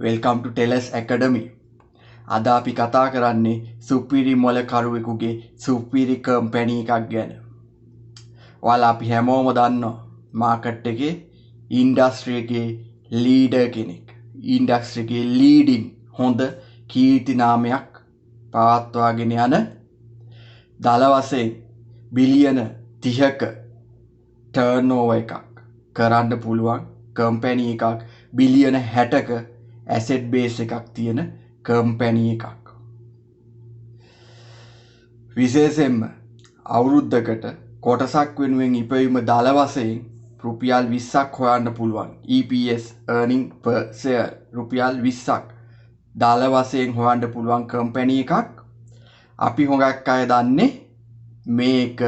Welcome to Tellus Academy. අද අපි කතා කරන්නේ සුපිරි මොලකරුවෙකුගේ සුපිරි කම්පැනි එකක් ගැන. ඔයාලා අපි හැමෝම දන්නවා මාකට් එකේ ඉන්ඩස්ට්‍රි එකේ ලීඩර් කෙනෙක්. ඉන්ඩස්ට්‍රි එකේ ලීඩින් හොඳ කීර්ති නාමයක් පවත්වාගෙන යන දල වශයෙන් බිලියන 30ක ටර්න්ಓවර් එකක් කරන්න පුළුවන් කම්පැනි එකක් බිලියන 60ක ඇසෙට් බේස් එකක් තියෙන කම්පැනි එකක්. විශේෂයෙන්ම අවුරුද්දකට කොටසක් වෙනුවෙන් ඉපයීම දල වශයෙන් රුපියල් 20ක් හොයන්න පුළුවන්. EPS earning per share රුපියල් 20ක් දල වශයෙන් හොයන්න පුළුවන් කම්පැනි එකක්. අපි හොඟක් අය දන්නේ මේක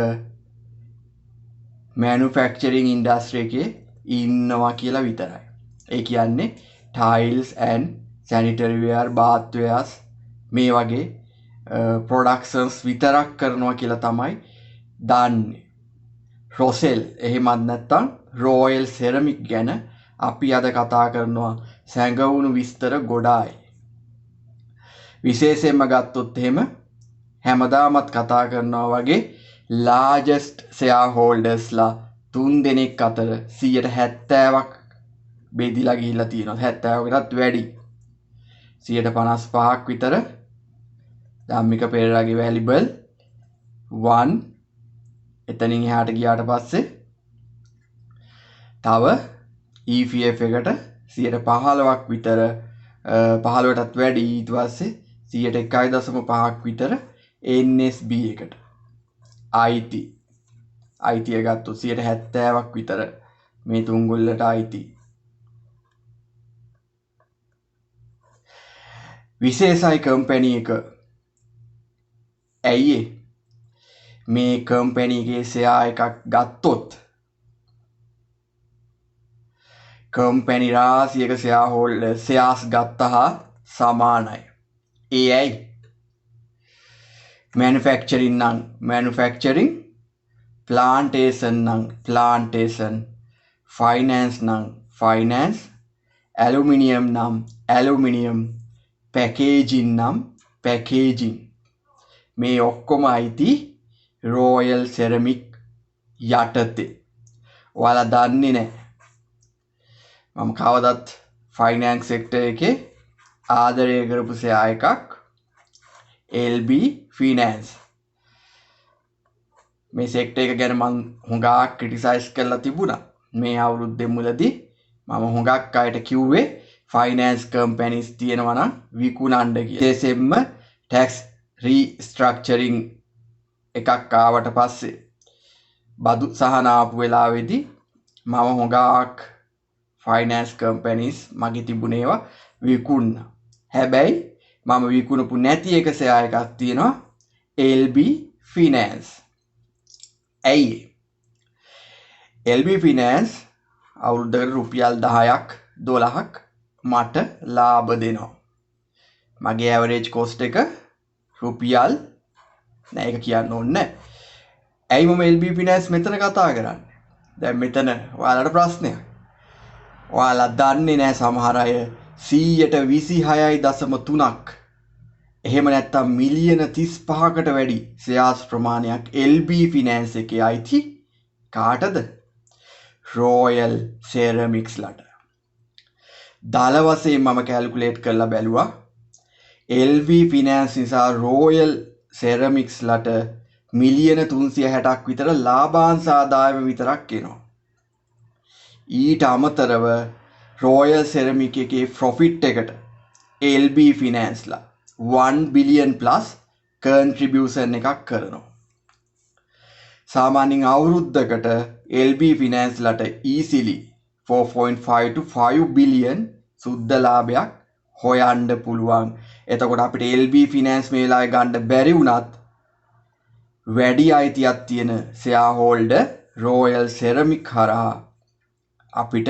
manufacturing industry එකේ ඉන්නවා කියලා විතරයි. ඒ කියන්නේ tiles and sanitary ware bath wares මේ වගේ productions විතරක් කරනවා කියලා තමයි දන්නේ. රොසෙල් එහෙමත් නැත්නම් රොයල් සෙරමික් ගැන අපි අද කතා කරනවා සැඟවුණු විස්තර ගොඩායි. විශේෂයෙන්ම ගත්තොත් එහෙම හැමදාමත් කතා කරනවා වගේ largest shareholders ලා 3 දෙනෙක් අතර 70%ක් බෙදිලා ගිහිල්ලා තියෙනවා. 70කටත් වැඩි. 55ක් විතර ධම්මික පෙරේරාගේ වැලිබල් 1 එතනින් එහාට ගියාට පස්සේ තව EPF එකට 15ක් විතර 15කටත් වැඩි ඊට පස්සේ 1.5ක් විතර NSB එකට IT එක ගත්තොත් 70ක් විතර මේ තුන්ගොල්ලට IT. විශේෂයි කම්පැනි එක. ඇයි මේ කම්පැනි එකේ ෂෙයා එකක් ගත්තොත් කම්පැනි රාශියක ෂෙයාර්ස් ගත්තා සමානයි. ඒ ඇයි? manufacturing නම් manufacturing, plantation නම් plantation, finance නම් finance, aluminium නම් aluminium, packaging නම් packaging. මේ ඔක්කොම අයිති රොයල් සෙරමික් යටතේ. ඔයාලා දන්නේ නැහැ. මම කවදත් ෆයිනෑන්ස් සෙක්ටර් එකේ ආදරය කරපු ෂෙයා එකක් LB ෆිනෑන්ස්. මේ සෙක්ටර් එක ගැන මම හුඟක් ක්‍රිටිසයිස් කරලා තිබුණා. මේ අවුරුද්දේ මුලදී මම හුඟක් අයට කිව්වේ ෆයිනෑන්ස් කම්පැනිස් තියෙනවා නම් විකුණන්න කියලා. විශේෂයෙන්ම ටැක්ස් රීස්ට්‍රක්චරින් එකක් ආවට පස්සේ බදු සහන ආපු වෙලාවේදී මම හොඟක් ෆයිනෑන්ස් කම්පැනිස් මගේ තිබුණේවා විකුණා. හැබැයි මම විකුණපු නැති එක ෂෙයා එකක් තියෙනවා LB ෆිනෑන්ස්. ඇයි? LB ෆිනෑන්ස් අවුරුද්දකට රුපියල් 10ක් 12ක් මට ලාභ දෙනවා. මගේ ඇවරේජ් කොස්ට් එක රුපියල් නෑ ඒක කියන්න ඕනේ. ඇයි මම LB ෆිනෑන්ස් මෙතන කතා කරන්නේ? දැන් මෙතන ඔයාලට ප්‍රශ්නයක්. ඔයාලා දන්නේ නෑ සමහර අය 126.3ක් එහෙම නැත්නම් මිලියන 35කට වැඩි ෂෙයාර්ස් ප්‍රමාණයක් LB ෆිනෑන්ස් එකේ අයිති කාටද? රොයල් සෙරමික්ස් ලට. දල වශයෙන් මම කැල්කියුලේට් කරලා බැලුවා LB ෆිනෑන්ස් නිසා රොයල් සෙරමික්ස් ලට මිලියන 360ක් විතර ලාභාංශ ආදායම විතරක් එනවා. ඊට අමතරව රොයල් සෙරමික් එකේ ප්‍රොෆිට් එකට LB ෆිනෑන්ස්ලා 1 බිලියන් ප්ලස් කන්ට්‍රිබියුෂන් එකක් කරනවා. සාමාන්‍යයෙන් අවුරුද්දකට LB ෆිනෑන්ස්ලාට easily 4.5 to 5 බිලියන් සුද්ධ ලාභයක් හොයන්න පුළුවන්. එතකොට අපිට LB ෆිනෑන්ස් මේ වෙලාවේ ගන්න බැරි වුණත් වැඩි අයිතියක් තියෙන ෂෙයා හෝල්ඩර් රොයල් සෙරමික් හරහා අපිට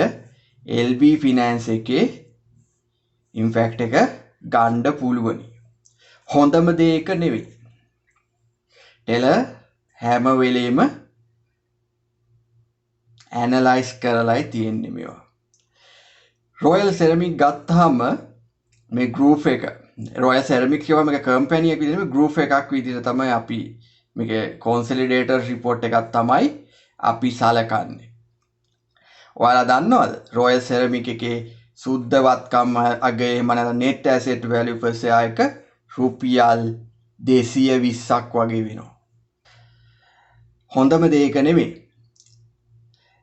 LB ෆිනෑන්ස් එකේ ඉම්පැක්ට් එක ගන්න පුළුවනි. හොඳම දේ එක නෙවෙයි. ටෙලර් හැම වෙලේම ඇනලයිස් කරලායි තියෙන්නේ මේවා. රොයල් සෙරමික් ගත්තාම මේ ගෲප් එක රොයල් සෙරමික්ස් කියවම මේක කම්පැනි එකක් විදිහට ගෲප් එකක් විදිහට තමයි අපි මේකේ කොන්සොලිඩේටර් රිපෝට් එකක් තමයි අපි සලකන්නේ. ඔයාලා දන්නවද රොයල් සෙරමික් එකේ සුද්ධවත්කම් අගය එහෙම නැත්නම් net asset value per share එක රුපියල් 220ක් වගේ වෙනවා. හොඳම දේ ඒක නෙමෙයි.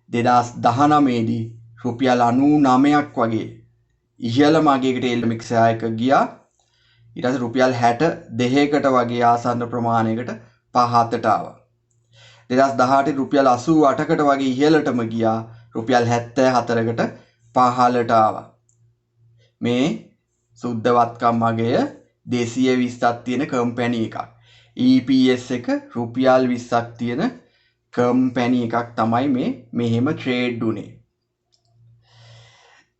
2019 දී රුපියල් 99ක් වගේ ඉහළම අගයකට එල්මික් ෂෙයා එක ගියා. ඊට පස්සේ රුපියල් 62කට වගේ ආසන්න ප්‍රමාණයකට පහතට ආවා. 2018 රුපියල් 88කට වගේ ඉහළටම ගියා. රුපියල් 74කට පහළට ආවා. මේ සුද්ධවත්කම් අගය 220ක් තියෙන කම්පැනි එකක්. EPS එක රුපියල් 20ක් තියෙන කම්පැනි එකක් තමයි මෙහෙම ට්‍රේඩ් උනේ.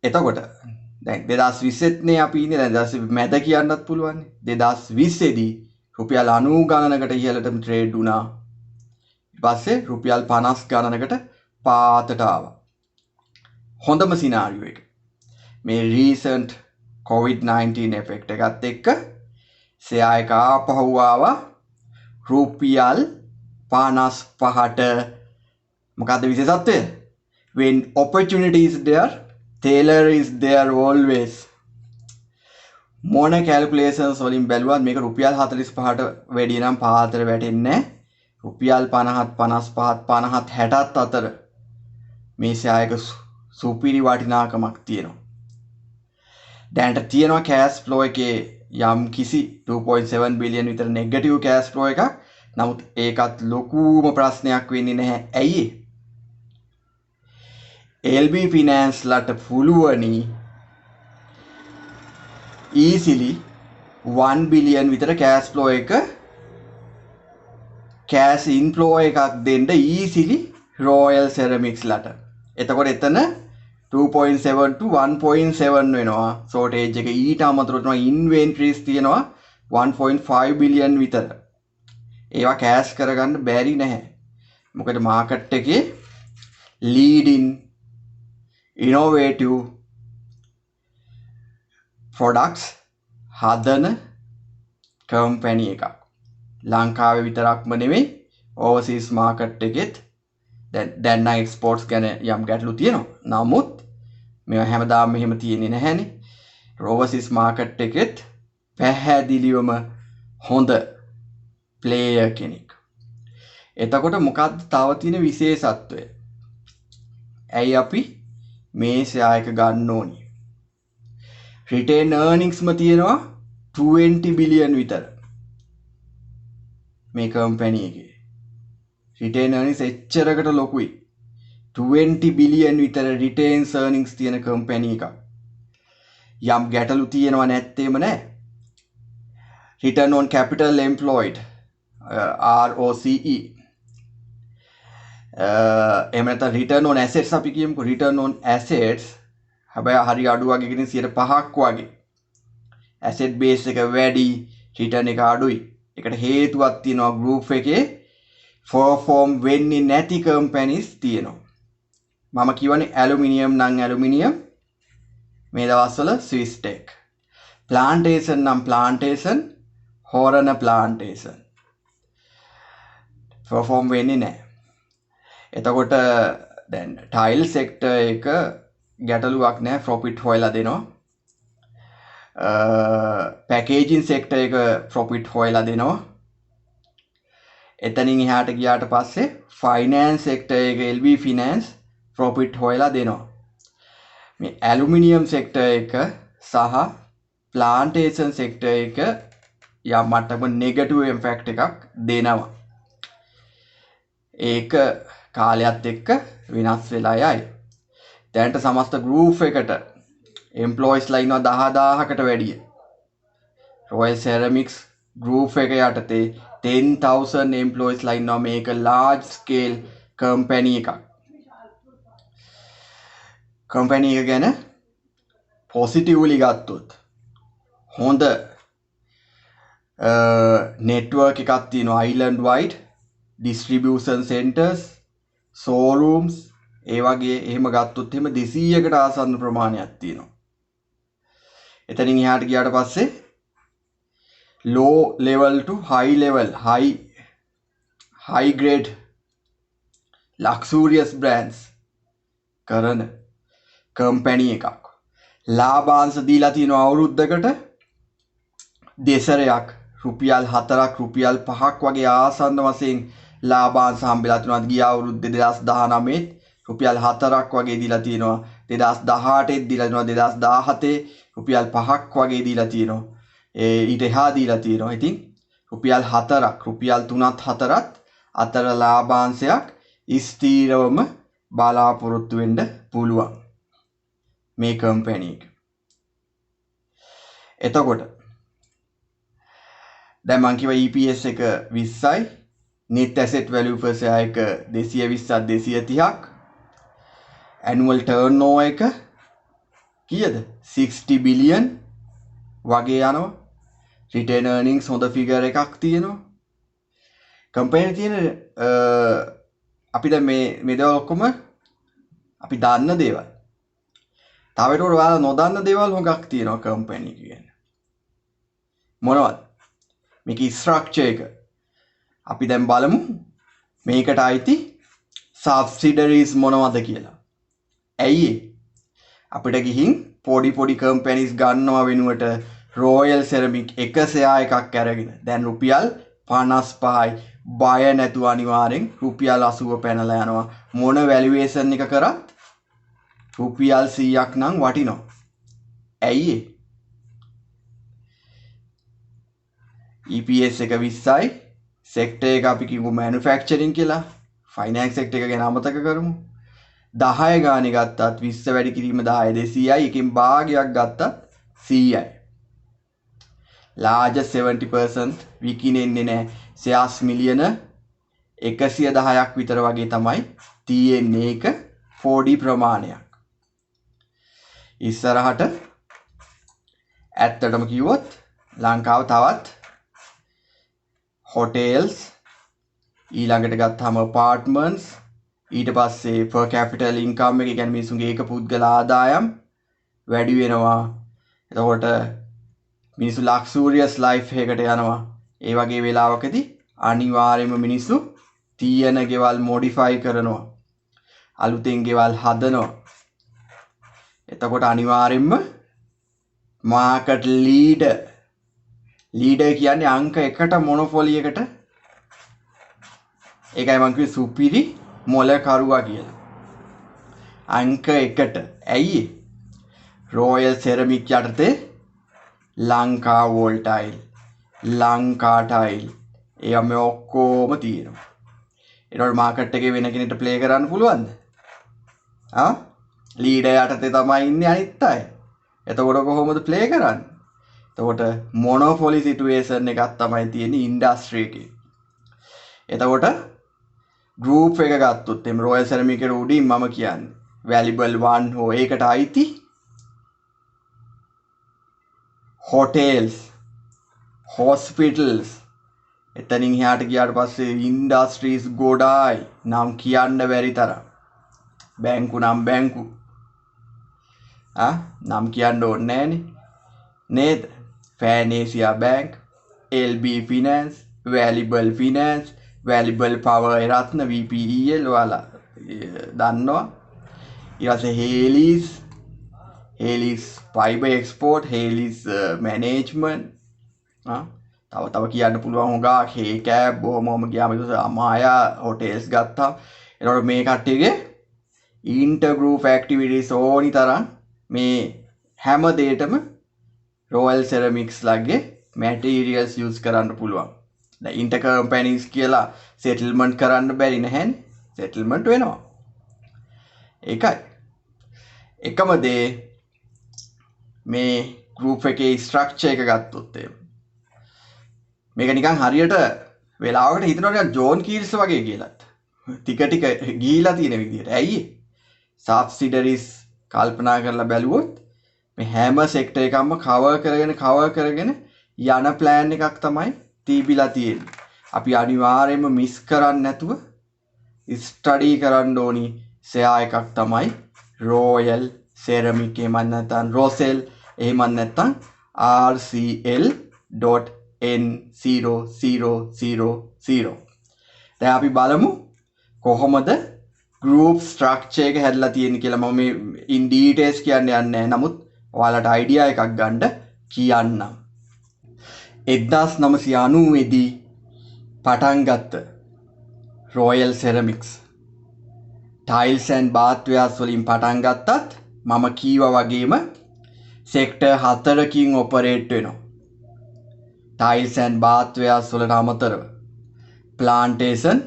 එතකොට දැන් 2020 නේ අපි ඉන්නේ. දැන් 2020 මැද කියන්නත් පුළුවන්. 2020 දී රුපියල් 90 ගණනකට ඉහළටම ට්‍රේඩ් වුණා. ඊට පස්සේ රුපියල් 50 ගණනකට පාතට ආවා. හොඳම සිනාරියෝ එක. මේ රීසන්ට් COVID-19 එෆෙක්ට් එකත් එක්ක ෂෙයා එක ආපහු ආවා රුපියල් 55ට. මොකද්ද විශේෂත්වය? When opportunity is there, Taylor is there always. මොන කැල්කියුලේෂන්ස් වලින් බැලුවත් මේක රුපියල් 45ට වැඩි නම් පාතට වැටෙන්නේ නැහැ. රුපියල් 50ත් 55ත් 50ත් 60ත් අතර මේ ෂෙයා එක සුපිරි වටිනාකමක් තියෙනවා. දැනට තියෙනවා කෑෂ් ෆ්ලෝ එකේ යම් කිසි 2.7 බිලියන් විතර නෙගටිව් කෑෂ් ෆ්ලෝ එකක්. නමුත් ඒකත් ලොකුම ප්‍රශ්නයක් වෙන්නේ නැහැ. ඇයි? LB ෆිනෑන්ස් ලට පුළුවනි easily 1 බිලියන් විතර කෑෂ් ෆ්ලෝ එක කෑෂ් ඉන්ෆ්ලෝ එකක් දෙන්න easily රොයල් සෙරමික්ස් ලට. එතකොට එතන 2.7 to 1.7 වෙනවා ෂෝටේජ් එක. ඊට අමතරව තමයි ඉන්වෙන්ටරිස් තියෙනවා 1.5 බිලියන් විතර. ඒවා කෑෂ් කරගන්න බැරි නැහැ. මොකද මාකට් එකේ ලීඩින් ඉනෝවේටිව් ප්‍රොඩක්ට්ස් හදන කම්පැනි එකක්. ලංකාවේ විතරක්ම නෙමෙයි ඕවර්සීස් මාකට් එකෙත් දැන් නම් එක්ස්පෝර්ට්ස් ගැන යම් ගැටලු තියෙනවා. නමුත් මේවා හැමදාම මෙහෙම තියෙන්නේ නැහැනේ. ඕවර්සීස් මාකට් එකෙත් පැහැදිලිවම හොඳ ප්ලේයර් කෙනෙක්. එතකොට මොකක්ද තව තියෙන විශේෂත්වය? ඇයි අපි මේ ෂෙයා එක ගන්න ඕනි? රිටේන් earningsම තියෙනවා 20 බිලියන් විතර. මේ කම්පැනි එකේ රිටේන් earnings එච්චරකට ලොකුයි. 20 බිලියන් විතර රිටේන්ස් earnings තියෙන කම්පැනි එකක්. යම් ගැටලු තියෙනවා නැත්තේම නෑ. return on capital employed ROCE එහෙම නැත්නම් return on assets අපි කියමුකෝ. return on assets හැබැයි හරි අඩු වගේ කියන 5ක් වගේ. asset base එක වැඩි, return එක අඩුයි. ඒකට හේතුවක් තියෙනවා group එකේ perform වෙන්නේ නැති companies තියෙනවා. මම කියවනේ ඇලුමිනියම් නම් ඇලුමිනියම් මේ දවස්වල Swiss Tech. plantation නම් plantation, හොරණ plantation. perform වෙන්නේ නැහැ. එතකොට දැන් ටයිල් සෙක්ටර් එක ගැටලුවක් නැහැ, ප්‍රොෆිට් හොයලා දෙනවා. පැකේජින් සෙක්ටර් එක ප්‍රොෆිට් හොයලා දෙනවා. එතනින් එහාට ගියාට පස්සේ ෆයිනෑන්ස් සෙක්ටර් එක LB ෆිනෑන්ස් ප්‍රොෆිට් හොයලා දෙනවා. මේ ඇලුමිනියම් සෙක්ටර් එක සහ ප්ලාන්ටේෂන් සෙක්ටර් එක යම් මට්ටමක නෙගටිව් ඉම්පැක්ට් එකක් දෙනවා. ඒක කාලයත් එක්ක වෙනස් වෙලා යයි. දැනට සමස්ත ගෲප් එකට එම්ප්ලොයිස්ලා ඉන්නවා 10000කට වැඩිය. රොයල් සෙරමික්ස් ගෲප් එක යටතේ 10,000 එම්ප්ලොයිස්ලා ඉන්නවා. මේක large scale කම්පැනි එකක්. කම්පැනි එක ගැන පොසිටිව්ලි ගත්තොත් හොඳ network එකක් තියෙනවා. island wide distribution centers, showrooms, ඒ වගේ එහෙම ගත්තොත් එහෙම 200කට ආසන්න ප්‍රමාණයක් තියෙනවා. එතනින් එහාට ගියාට පස්සේ low level to high level high grade luxurious brands කරන කම්පැනි එකක්. ලාභාංශ දීලා තියෙනවා අවුරුද්දකට දෙසරයක් රුපියල් 4ක් රුපියල් 5ක් වගේ ආසන්න වශයෙන් ලාභාංශ හම්බෙලා තිනවා. ගිය අවුරුද්දේ 2019 රුපියල් 4ක් වගේ දීලා තියෙනවා. 2018 දීලා තිනවා. 2017 රුපියල් 5ක් වගේ දීලා තියෙනවා. ඊට එහා දීලා තියෙනවා. ඉතින් රුපියල් 4ක් රුපියල් 3ත් 4ත් අතර ලාභාංශයක් ස්ථීරවම බලාපොරොත්තු වෙන්න පුළුවන් මේ කම්පැනි එක. එතකොට දැන් මම කිව්වා EPS එක 20යි, net asset value per share එක 220ක් 230ක්, annual turnover එක කීයද 60 billion වගේ යනවා. return earnings හොඳ figure එකක් තියෙනවා. කම්පැනි තියෙන අපි දැන් මේ දේවල් ඔක්කොම අපි දන්න දේවල්. තව ඒකට ඔයාලා නොදන්න දේවල් හොඟක් තියෙනවා කම්පැනි කියන්නේ. මොනවද? මේකේ ස්ට්‍රක්චර් එක. අපි දැන් බලමු මේකට අයිති සබ්සිඩරිස් මොනවද කියලා. ඇයි අපිට ගිහින් පොඩි කම්පැනිස් ගන්නවා වෙනුවට රොයල් සෙරමික් එක ෂෙයා එකක් අරගෙන දැන් රුපියල් 55යි බය නැතුව අනිවාර්යෙන් රුපියල් 80 පැනලා යනවා. මොන වැලියුේෂන් එක කරත් රුපියල් 100ක් නම් වටිනවා. ඇයි EPS එක 20යි, සෙක්ටර් එක අපි කිව්ව මැනුෆැක්චරින් කියලා, ෆයිනෑන්ස් සෙක්ටර් එක ගැන අමතක කරමු. 10 ගානේ ගත්තත් 20 වැඩි කිරීම 10 200යි, එකකින් භාගයක් ගත්තත් 100යි. largest 70% විකිනෙන්නේ නැහැ. shares මිලියන 110ක් විතර වගේ තමයි තියෙන්නේ. ඒක 4D ප්‍රමාණයක්. ඉස්සරහට ඇත්තටම කිව්වොත් ලංකාව තවත් hotels ඊළඟට ගත්තාම apartments ඊට පස්සේ per capital income එක කියන්නේ මිනිසුන්ගේ ඒක පුද්ගල ආදායම් වැඩි වෙනවා. එතකොට මිනිස්සු luxurious life එකකට යනවා. ඒ වගේ වෙලාවකදී අනිවාර්යයෙන්ම මිනිස්සු තියෙන ගෙවල් modify කරනවා. අලුතෙන් ගෙවල් හදනවා. එතකොට අනිවාර්යෙන්ම market leader කියන්නේ අංක 1ට මොනොපොලි එකට. ඒකයි මම කිව්වේ සුපිරි මොලකරුවා කියලා. අංක 1ට. ඇයි? රොයල් සෙරමික් යටතේ Lanka wall tile, Lanka tile ඒවා මේ ඔක්කොම තියෙනවා. ඒනොට මාකට් එකේ වෙන කෙනෙක්ට ප්ලේ කරන්න පුළුවන්ද? ලීඩර් යටතේ තමයි ඉන්නේ අනිත් අය. එතකොට කොහොමද ප්ලේ කරන්නේ? එතකොට මොනොපොලි සිටුේෂන් එකක් තමයි තියෙන්නේ ඉන්ඩස්ට්‍රි එකේ. එතකොට ගෲප් එක ගත්තොත් එම් රොයල් සෙරමික් එකේ උඩින් මම කියන්නේ වැලිබල් 1 හෝ ඒකට අයිති hotels, hospitals, එතනින් එහාට ගියාට පස්සේ industries ගොඩායි නම් කියන්න බැරි තරම්. බැංකු නම් බැංකු. නම් කියන්න ඕනේ නෑනේ. නේද? Fantasia Bank, LB Finance, Valuable Finance, Valuable Power රත්න VPEL ඔයාලා දන්නවා. ඊට පස්සේ Hayleys Fiber Export, Hayleys Management. තව කියන්න පුළුවන් හොඟක්. හේකැබ් බොහොම ගියාම අමායා හොටෙල්ස් ගත්තා. එතකොට මේ කට්ටියගේ ඉන්ටර් ගෲප් ඇක්ටිවිටීස් ඕනි තරම් මේ හැම දෙයකටම රොයල් සෙරමික්ස් ලගේ මැටීරියල්ස් යූස් කරන්න පුළුවන්. දැන් ඉන්ටර් කම්පැනිස් කියලා සෙටල්මන්ට් කරන්න බැරි නැහැනේ. සෙටල්මන්ට් වෙනවා. ඒකයි. එකම දේ මේ ගෲප් එකේ ස්ට්‍රක්චර් එක ගත්තොත් මේක නිකන් හරියට වෙලාවකට හිතනවා නිකන් ජෝන් කීල්ස් වගේ කියලාත්. ටික ගිහිලා තියෙන විදිහට. ඇයි? සබ්සිඩරිස් කල්පනා කරලා බැලුවොත් මේ හැම සෙක්ටර් එකක්ම කවර් කරගෙන යන ප්ලෑන් එකක් තමයි තීබිලා තියෙන්නේ. අපි අනිවාර්යයෙන්ම මිස් කරන්නේ නැතුව ස්ටඩි කරන්න ඕනි ෂෙයා එකක් තමයි රොයල් සෙරමික් එහෙම නැත්නම් රොසෙල් එහෙමත් නැත්නම් RCL.N0000. දැන් අපි බලමු කොහොමද group structure එක හැදලා තියෙන්නේ කියලා. මම මේ in details කියන්න යන්නේ නැහැ. නමුත් ඔයාලට idea එකක් ගන්න කියන්නම්. 1990 දී පටන් ගත්ත Royal Ceramics tiles and bathwares වලින් පටන් ගත්තත් මම කීවා වගේම sector 4කින් operate වෙනවා. tiles and bathwares වලට අමතරව plantation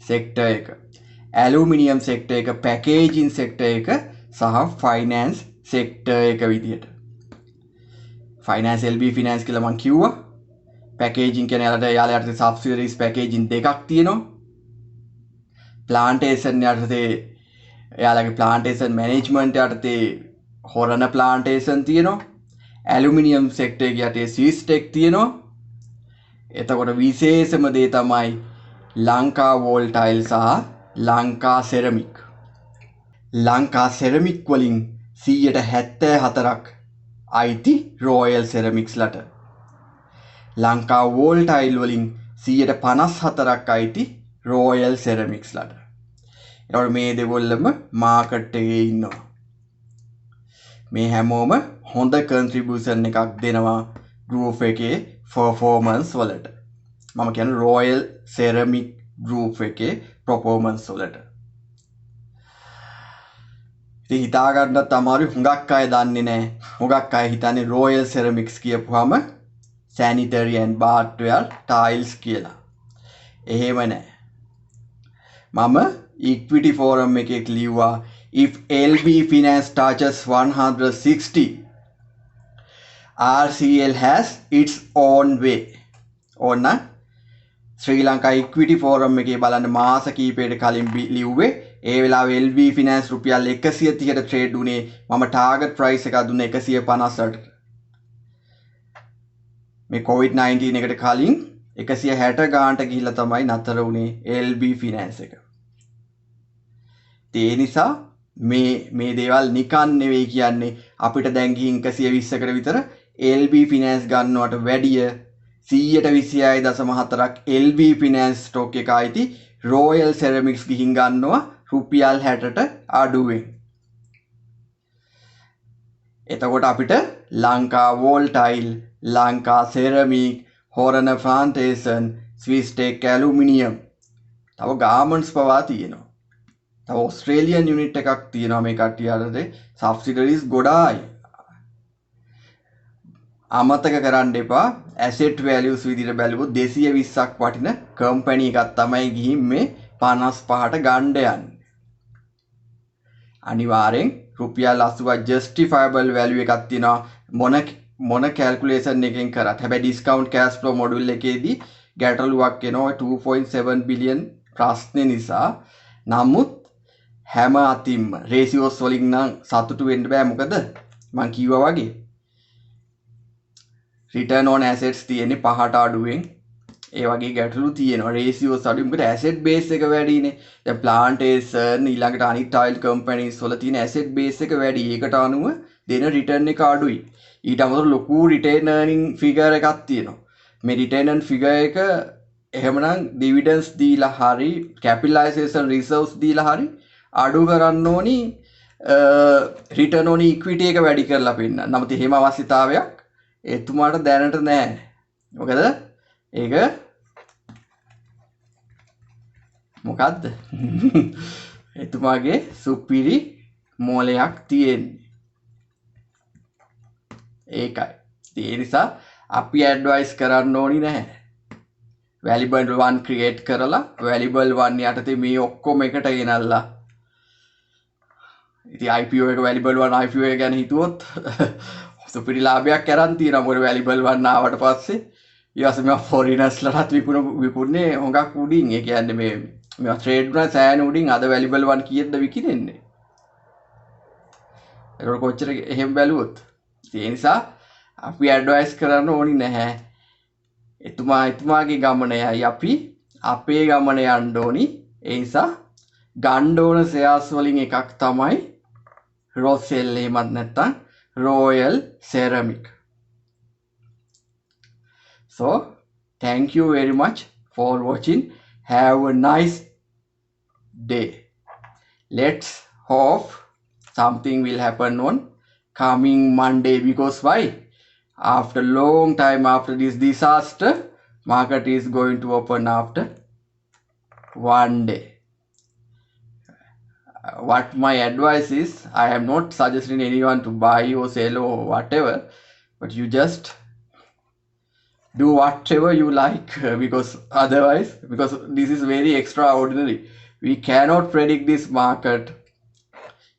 sector එක, aluminium sector එක, packaging sector එක සහ finance sector එක විදියට. finance LB finance කියලා මම කිව්වා. packaging කියන්නේ යාලට subsidiaries packaging දෙකක් තියෙනවා. plantation යටතේ යාලගේ plantation management යටතේ හොරණ plantation තියෙනවා. aluminium sector එක යටතේ Swisstek තියෙනවා. එතකොට විශේෂම දේ තමයි ලංකා wall tile සහ ලංකා ceramic. ලංකා ceramic වලින් 74%ක් අයිති Royal Ceramics ලට. Lanka wall tile වලින් 54%ක් අයිති Royal Ceramics ලට. එතකොට මේ දෙගොල්ලම මාකට් එකේ ඉන්නවා. මේ හැමෝම හොඳ contribution එකක් දෙනවා group එකේ performance වලට. මම කියන්නේ Royal Ceramic group එකේ performance වලට. ඉතින් හිතා ගන්නත් අමාරුයි. හුඟක් අය දන්නේ නැහැ. හුඟක් අය හිතන්නේ Royal Ceramics කියපුවාම sanitary and bathware tiles කියලා. එහෙම නැහැ. මම equity forum එකේ ලියුවා if LB finance touches 160 RCL has its own way. ඕන්න ශ්‍රී ලංකා equity forum එකේ බලන්න මාස කීපයකට කලින් ලිව්වේ. ඒ වෙලාවේ LB finance රුපියල් 130ට ට්‍රේඩ් උනේ. මම ටාගට් ප්‍රයිස් එක දුන්නේ 150ට. මේ COVID-19 එකට කලින් 160 ගානට ගිහිල්ලා තමයි නතර වුණේ LB finance එක. ඒ නිසා මේ දේවල් නිකන් නෙවෙයි කියන්නේ. අපිට දැන් ගිහින් 120කට විතර LB finance ගන්නවට වැඩිය 126.4ක් LB finance stock එක ආйти Royal Ceramics ගිහින් ගන්නවා රුපියල් 60ට අඩුවෙන්. එතකොට අපිට Lanka wall tile, Lanka ceramic, හොරණ plantation, Swisstek aluminium, තව garments පවා තියෙනවා. තව Australian unit එකක් තියෙනවා මේ කට්ටියට subsidiaries ගොඩායි. අමතක කරන්න එපා asset values විදිහට බැලුවොත් 220ක් වටින company එකක් තමයි ගිහින් මේ 55ට ගන්න යන්නේ. අනිවාර්යෙන් රුපියල් 80ක් justifiable value එකක් තියෙනවා මොන calculation එකෙන් කරත්. හැබැයි discount cash flow module එකේදී ගැටලුවක් එනවා 2.7 billion ප්‍රශ්නේ නිසා. නමුත් හැම අතින්ම ratios වලින් නම් සතුටු වෙන්න බෑ. මොකද මම කිව්වා වගේ return on assets තියෙන්නේ 5ට අඩුවෙන්. ඒ වගේ ගැටලු තියෙනවා. ratios අඩුයි. මොකද asset base එක වැඩිනේ. දැන් plantation ඊළඟට අනිත් tile companies වල තියෙන asset base එක වැඩි. ඒකට අනුව දෙන return එක අඩුයි. ඊට අමතරව ලොකු return earning figure එකක් තියෙනවා. මේ return earning figure එක එහෙමනම් dividends දීලා හරි capitalization reserves දීලා හරි අඩු කරන්න ඕනි return on equity එක වැඩි කරලා පෙන්නන්න. නමුත් එහෙම අවශ්‍යතාවයක් එතුමාට දැනට නැහැ. මොකද ඒක මොකද්ද? එතුමාගේ සුපිරි මෝලයක් තියෙන්නේ. ඒකයි. ඒ නිසා අපි ඇඩ්වයිස් කරන්න ඕනි නැහැ. valuable one create කරලා valuable one යටතේ මේ ඔක්කොම එකට ගෙනල්ලා. ඉතින් IPO එක valuable one IPO එක ගැන හිතුවොත් සුපිරි ලාභයක් අරන් තියෙනවා. මොකද valuable one ආවට පස්සේ ඊවස් මේ foreigners ලටත් විකුණන්නේ හොඟක් උඩින්. ඒ කියන්නේ මේ trade වුණා සෑහෙන උඩින්. අද valuable one කීයද විකිනෙන්නේ? ඒක කොච්චර එහෙම බැලුවොත්. ඒ නිසා අපි ඇඩ්වයිස් කරන්න ඕනි නැහැ. එතුමාගේ ගමනයයි අපි අපේ ගමන යන්න ඕනි. ඒ නිසා ගන්න ඕන shares වලින් එකක් තමයි Rossell එහෙමත් නැත්නම් Royal Ceramic. So thank you very much for watching. Have a nice day. Let's hope something will happen on coming Monday, because why? After long time after this disaster, market is going to open after one day. What my advice is, I am not suggesting anyone to buy or sell or whatever, but you just do whatever you like, because otherwise, because this is very extraordinary, we cannot predict this market.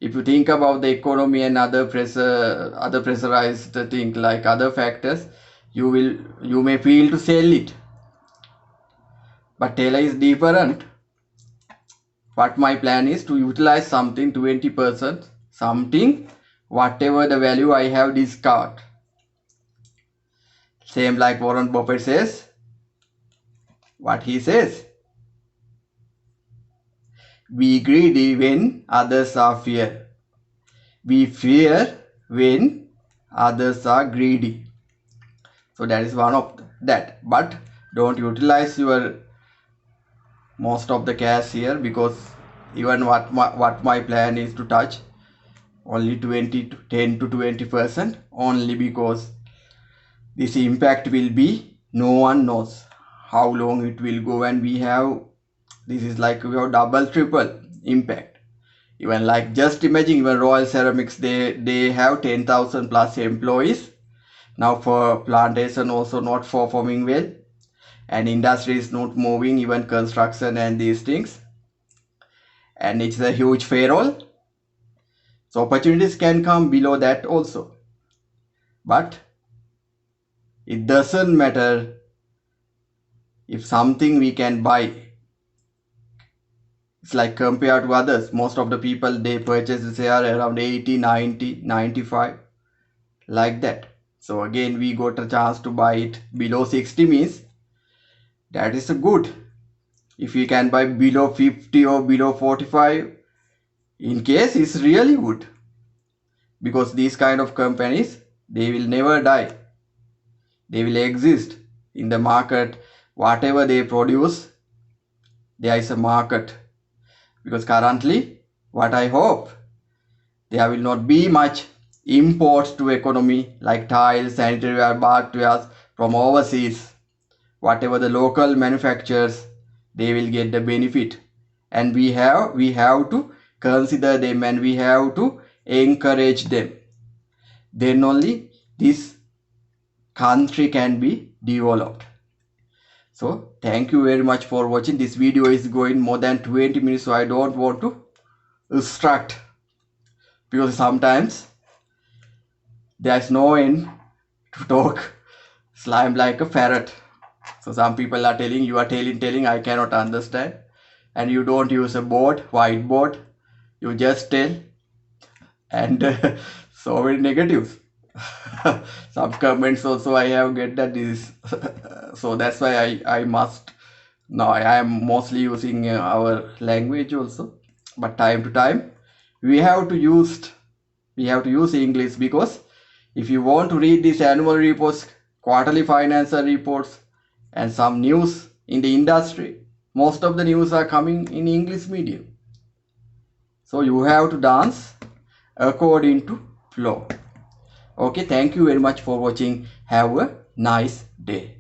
If you think about the economy and other pressurized things like other factors, you may feel to sell it, but Taylor is different. What my plan is to utilize something 20%, something whatever the value I have discovered. Same like Warren Buffett says. What he says: be greedy when others are fear. Be fear when others are greedy. So that is one of that. But don't utilize your most of the cash here, because even what my plan is to touch only 10 to 20%, only because this impact will be, no one knows how long it will go, and we have, this is like we have double triple impact. Even like, just imagine, even Royal Ceramics, they have 10,000 plus employees now. For plantation also not performing well, and industry is not moving, even construction and these things, and it's a huge payroll. So opportunities can come below that also, but it doesn't matter if something we can buy. It's like, compared to others, most of the people, they purchase the share around 80, 90, 95, like that. So again, we got a chance to buy it below 60, means that is a good. If we can buy below 50 or below 45, in case, it's really good, because these kind of companies, they will never die. They will exist in the market. Whatever they produce, there is a market. Because currently, what I hope, there will not be much imports to economy, like tiles, sanitary ware, bathwares from overseas. Whatever the local manufacturers, they will get the benefit, and we have to consider them, and we have to encourage them. Then only this country can be developed. So thank you very much for watching. This video is going more than 20 minutes, so I don't want to distract, because sometimes there's no end to talk. Slime like a ferret. So some people are telling, you are telling, I cannot understand. And you don't use a board, whiteboard, you just tell, and so many negatives. Some comments also I have get that this so that's why I must, now I am mostly using our language also, but time to time we have to use English, because if you want to read these annual reports, quarterly financial reports, and some news in the industry, most of the news are coming in English medium. So you have to dance according to flow. Okay, thank you very much for watching. Have a nice day.